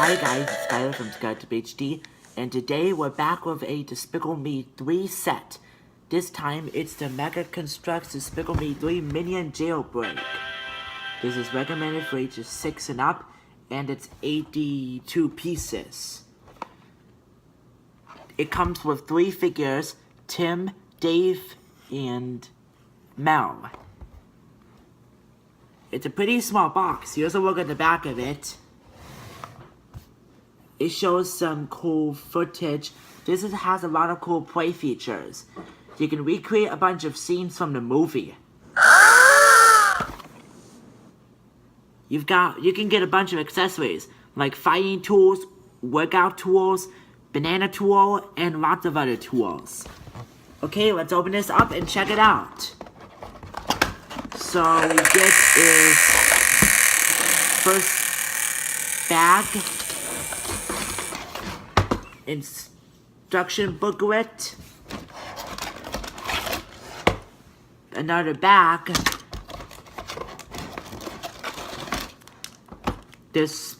Hi guys, it's Skyler from Skyler HD, and today we're back with a Despicable Me 3 set. This time it's the Mega Construx Despicable Me 3 Minion Jailbreak. This is recommended for ages 6 and up, and it's 82 pieces. It comes with 3 figures, Tim, Dave, and Mel. It's a pretty small box. Here's a look at the back of it. It shows some cool footage. This has a lot of cool play features. You can recreate a bunch of scenes from the movie. You can get a bunch of accessories, like fighting tools, workout tools, banana tool, and lots of other tools. Okay, let's open this up and check it out. So we get is first bag, instruction booklet, another bag, this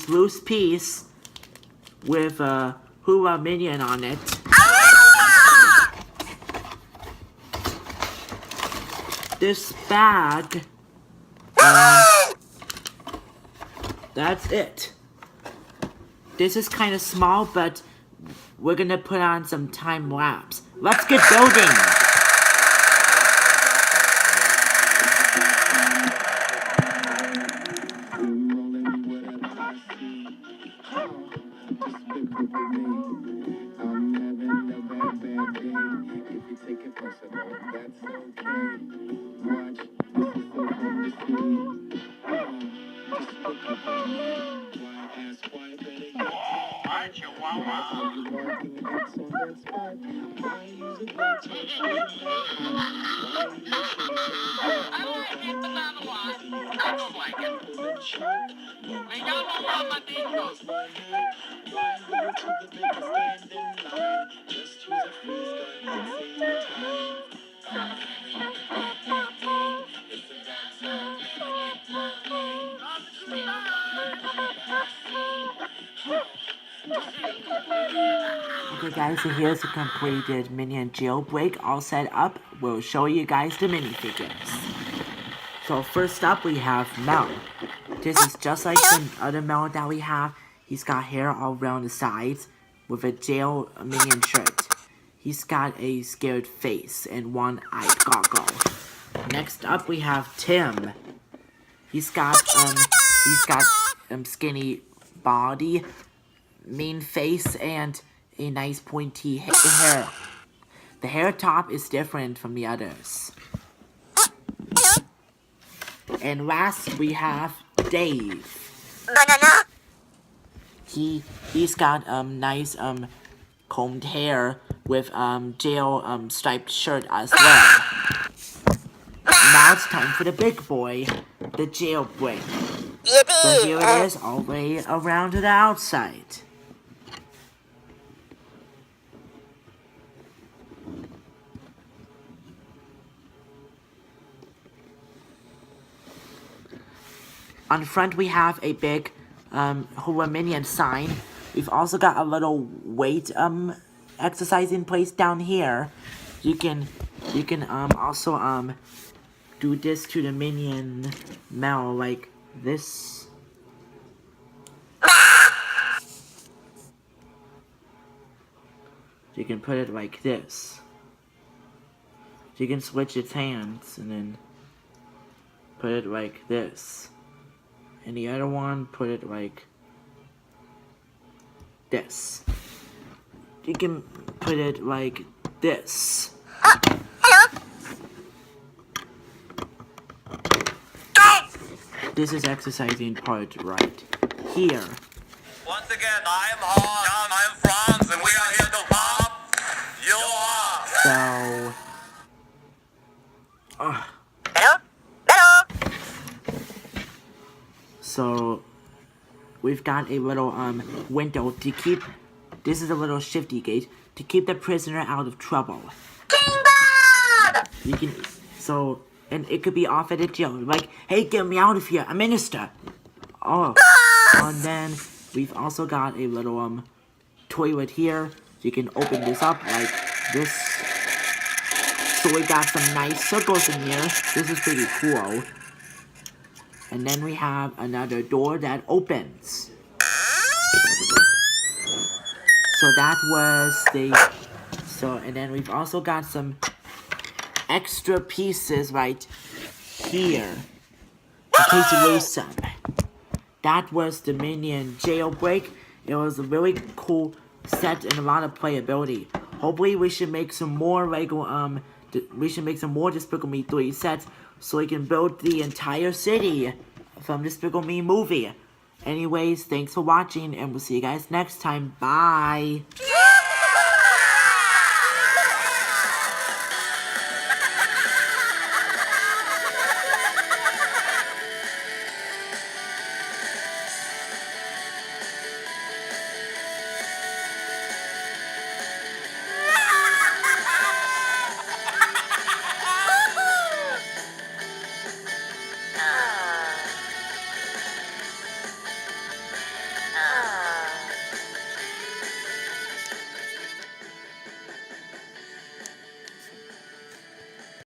loose piece with a hula minion on it. This bag, that's it. This is kind of small, but we're gonna put on some time lapse. Let's get building! Okay guys, so here's the completed Minion jailbreak all set up. We'll show you guys the minifigures. So first up we have Mel. This is just like the other Mel that we have. He's got hair all around the sides with a jail Minion shirt. He's got a scared face and one-eyed goggle. Next up we have Tim. He's got skinny body, mean face, and a nice pointy hair. The hair top is different from the others. And last we have Dave. He's got nice combed hair with jail striped shirt as well. Now it's time for the big boy, the jailbreak. So here it is, all the way around to the outside. On the front we have a big hula minion sign. We've also got a little weight exercising place down here. You can also do this to the minion Mel like this. You can put it like this. You can switch its hands and then put it like this. And the other one, put it like this. You can put it like this. This is exercising part right here. Once again, I am Hong, I am France, and we are here to pop you up. So we've got a little window to keep. This is a little shifty gate to keep the prisoner out of trouble. King Bob! You can and it could be off at a jail. Like, hey, get me out of here, a minister. Oh, and then we've also got a little toilet here. You can open this up like this. So we got some nice circles in here. This is pretty cool. And then we have another door that opens. So that was and then we've also got some extra pieces right here. In case you lose some. That was the Minion jailbreak. It was a really cool set and a lot of playability. Hopefully we should make some more Despicable Me 3 sets so we can build the entire city from Despicable Me movie. Anyways, thanks for watching and we'll see you guys next time. Bye!